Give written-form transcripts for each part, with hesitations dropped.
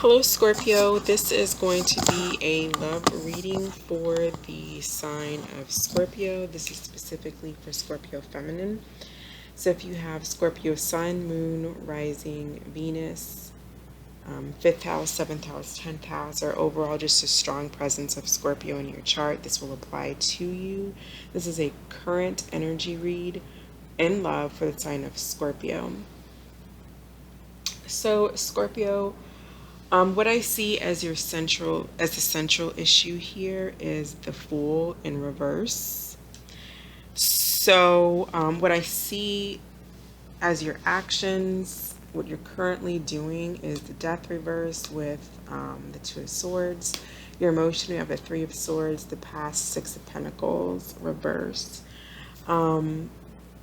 Hello, Scorpio. This is going to be a love reading for the sign of Scorpio. This is specifically for Scorpio feminine. So if you have Scorpio sun, moon, rising, Venus, fifth house, seventh house, 10th house, or overall just a strong presence of Scorpio in your chart, this will apply to you. This is a current energy read in love for the sign of Scorpio. So Scorpio, what I see as the central issue here is the Fool in reverse. So, what I see as your actions, what you're currently doing is the Death reverse with the Two of Swords. Your emotion, you have the Three of Swords, the past Six of Pentacles reverse.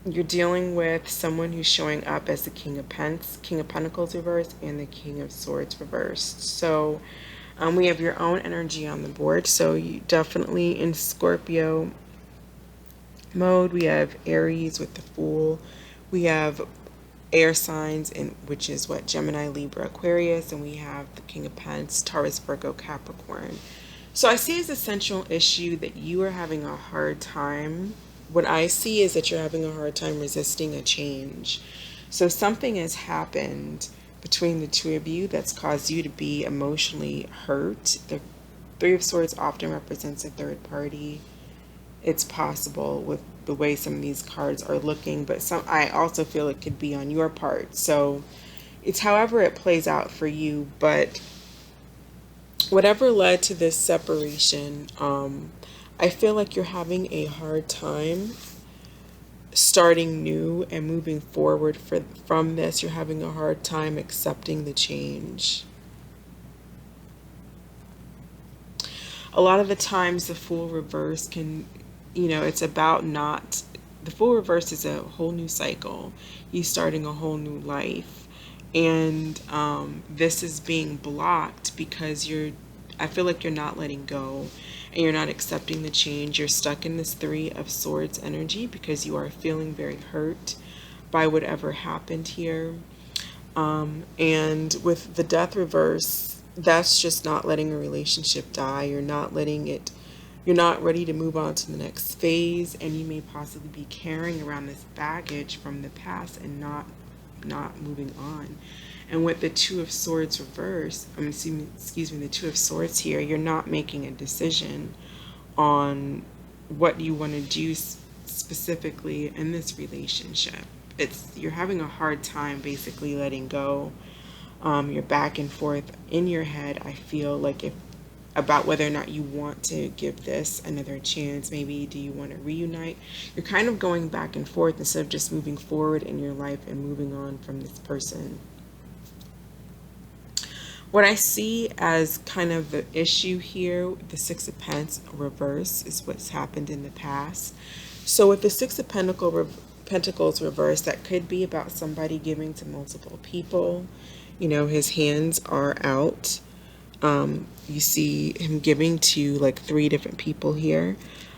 You're dealing with someone who's showing up as the King of Pentacles reversed and the King of Swords reversed. So we have your own energy on the board. So you definitely in Scorpio mode, we have Aries with the Fool. We have air signs, which is what, Gemini, Libra, Aquarius, and we have the King of Pentacles, Taurus, Virgo, Capricorn. So I see as a central issue that you are having a hard time. What I see is that you're having a hard time resisting a change. So something has happened between the two of you that's caused you to be emotionally hurt. The Three of Swords often represents a third party. It's possible with the way some of these cards are looking, but I also feel it could be on your part. So it's however it plays out for you, but whatever led to this separation, I feel like you're having a hard time starting new and moving forward from this. You're having a hard time accepting the change. A lot of the times the Fool reverse can, it's about not, the Fool reverse is a whole new cycle. You're starting a whole new life. And this is being blocked because I feel like you're not letting go and you're not accepting the change. You're stuck in this Three of Swords energy because you are feeling very hurt by whatever happened here. And with the Death reverse, that's just not letting a relationship die. You're not ready to move on to the next phase, and you may possibly be carrying around this baggage from the past and not moving on. And with the Two of Swords reverse, the Two of Swords here, you're not making a decision on what you want to do specifically in this relationship. You're having a hard time basically letting go. You're back and forth in your head, I feel like, about whether or not you want to give this another chance. Maybe do you want to reunite? You're kind of going back and forth instead of just moving forward in your life and moving on from this person. What I see as kind of the issue here, the Six of Pentacles reverse, is what's happened in the past. So with the Six of Pentacles reverse, that could be about somebody giving to multiple people. His hands are out. You see him giving to like 3 different people here.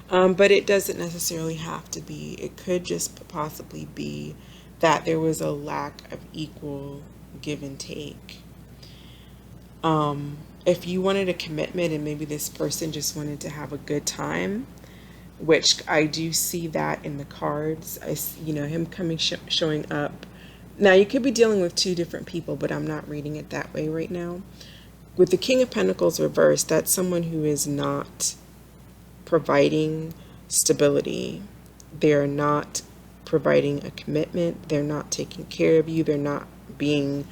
But it doesn't necessarily have to be. It could just possibly be that there was a lack of equal give and take. If you wanted a commitment and maybe this person just wanted to have a good time, which I do see that in the cards, him coming, showing up. Now you could be dealing with 2 different people, but I'm not reading it that way right now. With the King of Pentacles reversed, that's someone who is not providing stability. They're not providing a commitment. They're not taking care of you. They're not being,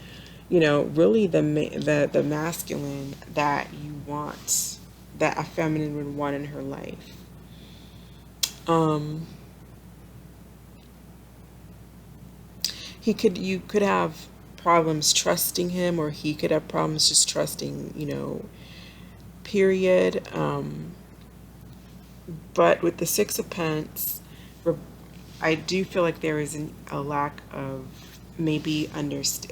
really the masculine that you want, that a feminine would want in her life. You could have problems trusting him, or he could have problems just trusting, period. But with the Six of Pentacles, I do feel like there is a lack of maybe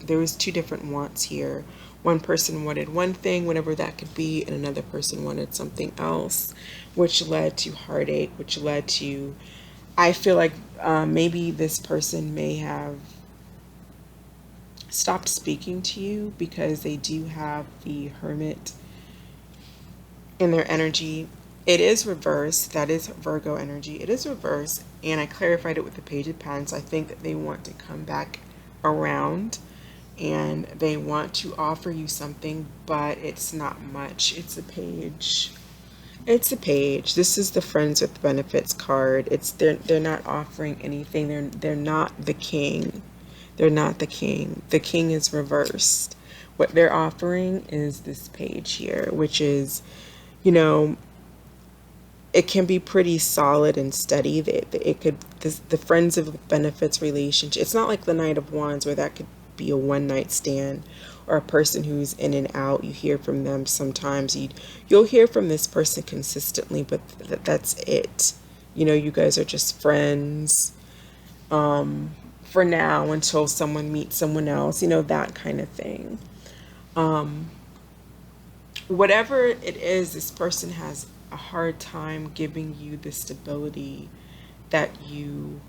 there was 2 different wants here. One person wanted one thing, whatever that could be, and another person wanted something else, which led to heartache, which led to, I feel like maybe this person may have stopped speaking to you because they do have the Hermit in their energy. It is reversed. That is Virgo energy. It is reversed. And I clarified it with the Page of Pentacles. I think that they want to come back around and they want to offer you something, but it's not much. It's a page. It's a page. This is the friends with benefits card. It's they're not offering anything. They're not the king. They're not the king. The king is reversed. What they're offering is this page here, which is, you know, it can be pretty solid and steady. It could the friends of benefits relationship. It's not like the Knight of Wands where that could be a one night stand or a person who's in and out. You hear from them sometimes. You'll hear from this person consistently, but that's it. You know, you guys are just friends for now until someone meets someone else. You know, that kind of thing. Whatever it is, this person has a hard time giving you the stability that you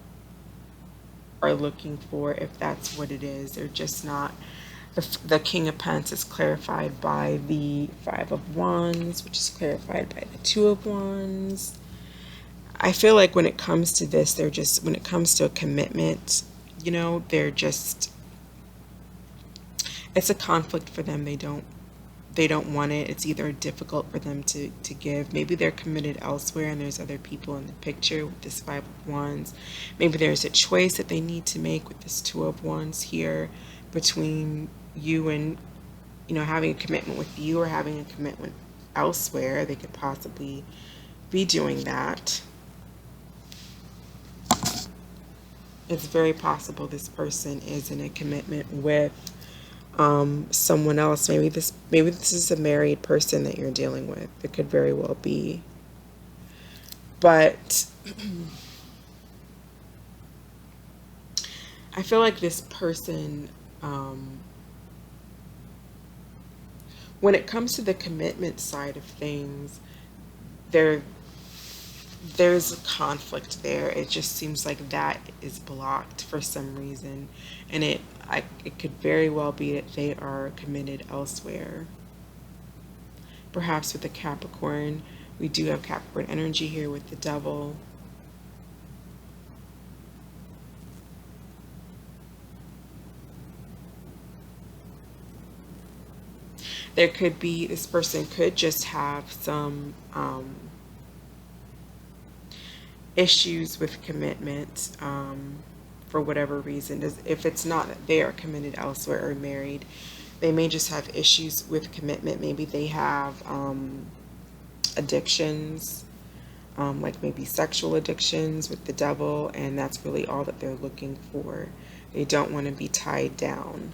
are looking for, if that's what it is. They're just not. The King of Pentacles is clarified by the Five of Wands, which is clarified by the Two of Wands. I feel like when it comes to this, they're just, when it comes to a commitment, you know, they're just, it's a conflict for them. They don't want it. It's either difficult for them to give. Maybe they're committed elsewhere and there's other people in the picture with this Five of Wands. Maybe there's a choice that they need to make with this Two of Wands here between you and, you know, having a commitment with you or having a commitment elsewhere. They could possibly be doing that. It's very possible this person is in a commitment with someone else. Maybe this is a married person that you're dealing with. It could very well be. But I feel like this person, when it comes to the commitment side of things, there there's a conflict there. It just seems like that is blocked for some reason, and it could very well be that they are committed elsewhere. Perhaps with the Capricorn, we do have Capricorn energy here with the Devil. There could be, this person could just have some issues with commitment, for whatever reason. If it's not that they are committed elsewhere or married, they may just have issues with commitment. Maybe they have addictions, like maybe sexual addictions with the Devil, and that's really all that they're looking for. They don't want to be tied down.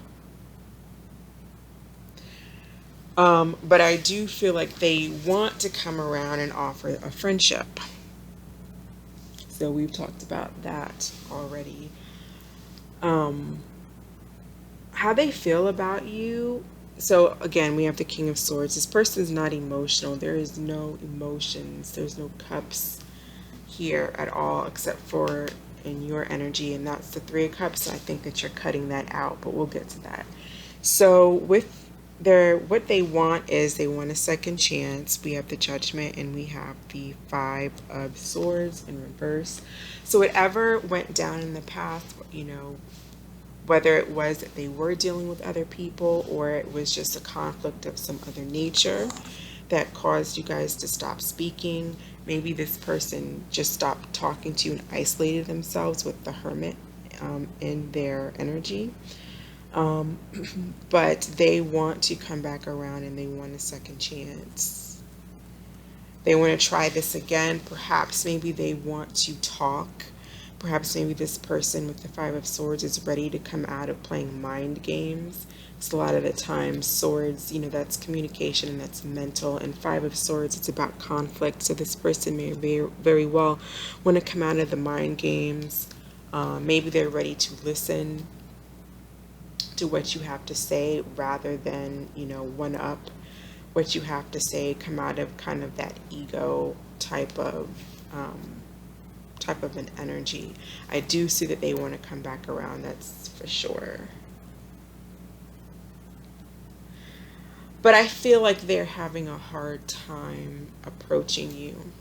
But I do feel like they want to come around and offer a friendship. So we've talked about that already. How they feel about you. So again, we have the King of Swords. This person is not emotional. There is no emotions. There's no cups here at all, except for in your energy, and that's the Three of Cups. I think that you're cutting that out, but we'll get to that. So with what they want is they want a second chance. We have the Judgment and we have the Five of Swords in reverse. So whatever went down in the past, you know, whether it was that they were dealing with other people or it was just a conflict of some other nature that caused you guys to stop speaking. Maybe this person just stopped talking to you and isolated themselves with the Hermit in their energy. But they want to come back around and they want a second chance. They want to try this again. Perhaps maybe they want to talk. Perhaps maybe this person with the Five of Swords is ready to come out of playing mind games. Because a lot of the times swords, you know, that's communication and that's mental. And Five of Swords, it's about conflict. So this person may very well want to come out of the mind games. Maybe they're ready to listen to what you have to say rather than, you know, one up what you have to say, come out of kind of that ego type of an energy. I do see that they want to come back around, that's for sure. But I feel like they're having a hard time approaching you.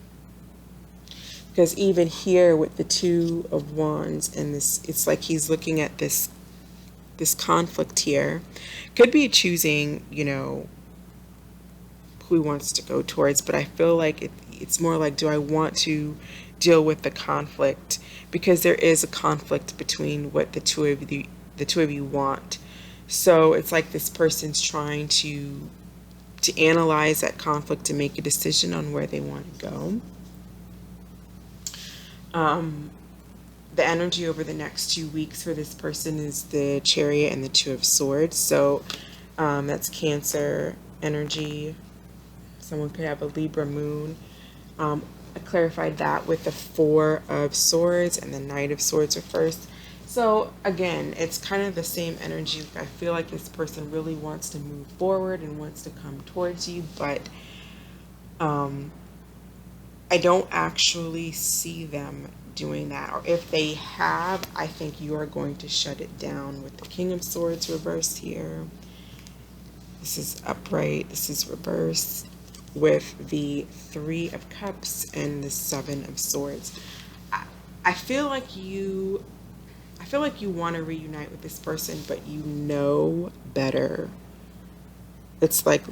Because even here with the Two of Wands and this, it's like he's looking at this conflict here. Could be choosing, who he wants to go towards, but I feel like it's more like, do I want to deal with the conflict? Because there is a conflict between what the two of you want. So it's like this person's trying to analyze that conflict and make a decision on where they want to go. The energy over the next 2 weeks for this person is the Chariot and the Two of Swords. So that's Cancer energy. Someone could have a Libra moon. I clarified that with the Four of Swords and the Knight of Swords reversed. So again, it's kind of the same energy. I feel like this person really wants to move forward and wants to come towards you, but I don't actually see them doing that. Or if they have, I think you are going to shut it down with the King of Swords reversed here. This is upright. This is reversed with the Three of Cups and the Seven of Swords. I feel like you want to reunite with this person, but you know better. It's like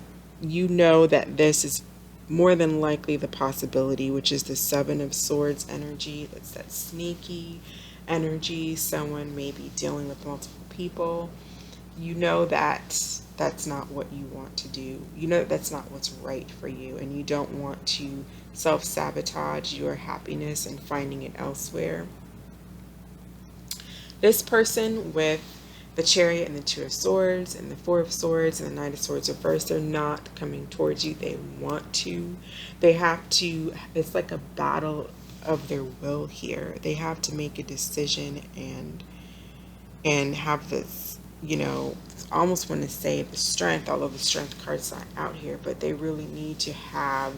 you know that this is more than likely the possibility, which is the Seven of Swords energy. It's that sneaky energy. Someone may be dealing with multiple people. You know that that's not what you want to do. You know that that's not what's right for you, and you don't want to self-sabotage your happiness and finding it elsewhere. This person with the Chariot and the Two of Swords and the Four of Swords and the Knight of Swords reversed, they're not coming towards you. They want to. They have to. It's like a battle of their will here. They have to make a decision and have this, I almost want to say the strength, although the strength card's not out here, but they really need to have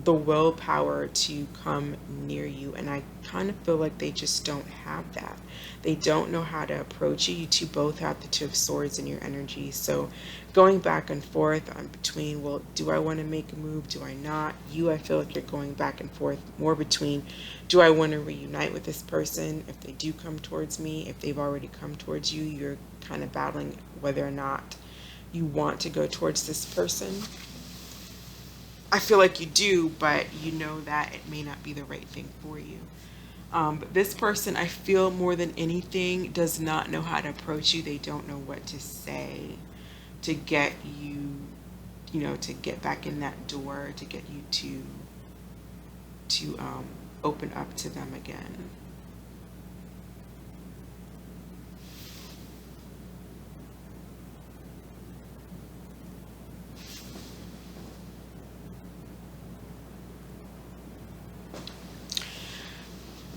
the willpower to come near you. And I kind of feel like they just don't have that. They don't know how to approach you. You two both have the Two of Swords in your energy. So going back and forth on between, well, do I want to make a move? Do I not? I feel like you're going back and forth more between, do I want to reunite with this person? If they do come towards me, if they've already come towards you, you're kind of battling whether or not you want to go towards this person. I feel like you do, but you know that it may not be the right thing for you. But this person, I feel more than anything, does not know how to approach you. They don't know what to say to get you, to get back in that door, to get you to open up to them again.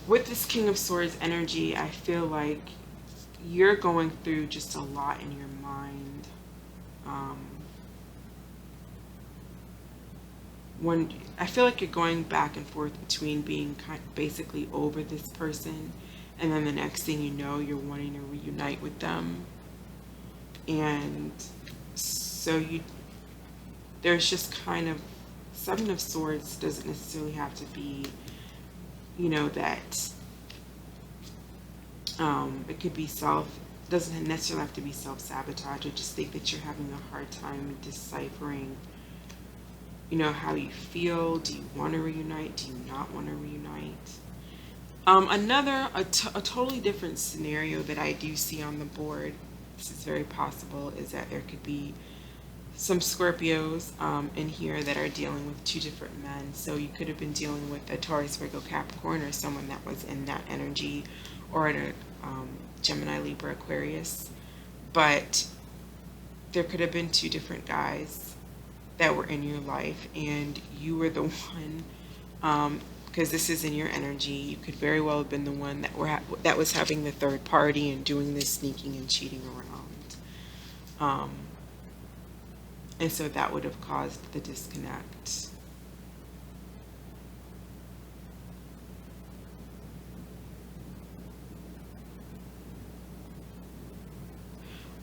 With this King of Swords energy, I feel like you're going through just a lot in your mind. When I feel like you're going back and forth between being basically over this person, and then the next thing you know, you're wanting to reunite with them, and so there's just kind of Seven of Swords doesn't necessarily have to be, that it could be doesn't necessarily have to be self-sabotage. I just think that you're having a hard time deciphering, how you feel. Do you want to reunite? Do you not want to reunite? A totally different scenario that I do see on the board, this is very possible, is that there could be some Scorpios in here that are dealing with two different men. So you could have been dealing with a Taurus, Virgo, Capricorn, or someone that was in that energy, or a Gemini, Libra, Aquarius. But there could have been two different guys that were in your life, and you were the one, because this is in your energy. You could very well have been the one that was having the third party and doing this sneaking and cheating around. And so that would have caused the disconnect.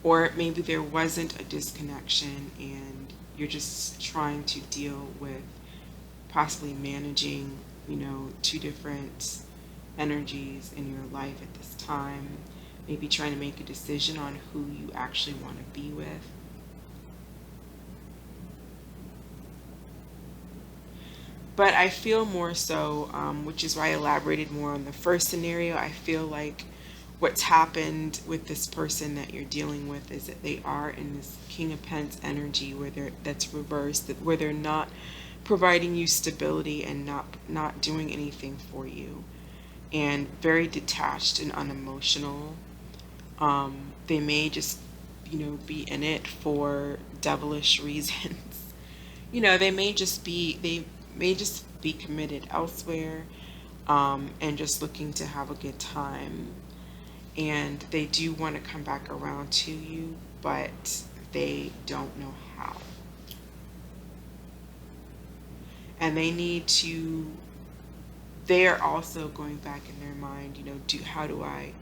Or maybe there wasn't a disconnection and you're just trying to deal with possibly managing, two different energies in your life at this time. Maybe trying to make a decision on who you actually want to be with. But I feel more so, which is why I elaborated more on the first scenario. I feel like what's happened with this person that you're dealing with is that they are in this King of Pence energy where that's reversed, where they're not providing you stability and not doing anything for you, and very detached and unemotional. They may just, be in it for devilish reasons. They may just be committed elsewhere, and just looking to have a good time. And they do want to come back around to you, but they don't know how. And they are also going back in their mind, how do I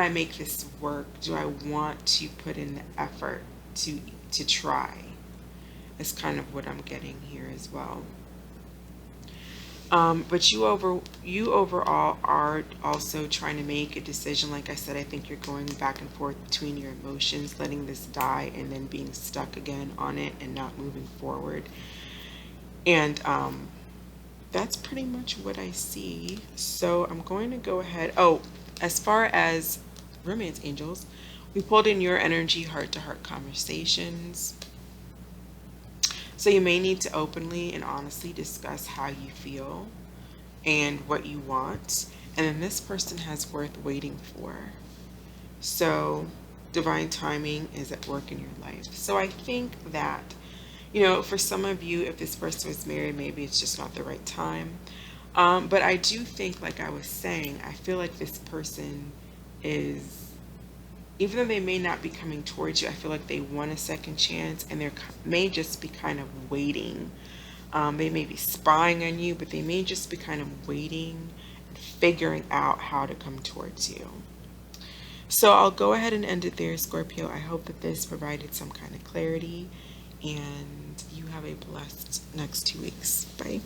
make this work? Do I want to put in the effort to try? Is kind of what I'm getting here as well. But you overall are also trying to make a decision. Like I said, I think you're going back and forth between your emotions, letting this die, and then being stuck again on it and not moving forward. And that's pretty much what I see. So I'm going to go ahead. Oh, as far as romance angels, we pulled in your energy, heart-to-heart conversations. So you may need to openly and honestly discuss how you feel and what you want. And then this person has worth waiting for. So divine timing is at work in your life. So I think that, for some of you, if this person was married, maybe it's just not the right time. But I do think, like I was saying, I feel like this person is, even though they may not be coming towards you, I feel like they want a second chance, and they may just be kind of waiting. They may be spying on you, but they may just be kind of waiting and figuring out how to come towards you. So I'll go ahead and end it there, Scorpio. I hope that this provided some kind of clarity, and you have a blessed next 2 weeks. Bye.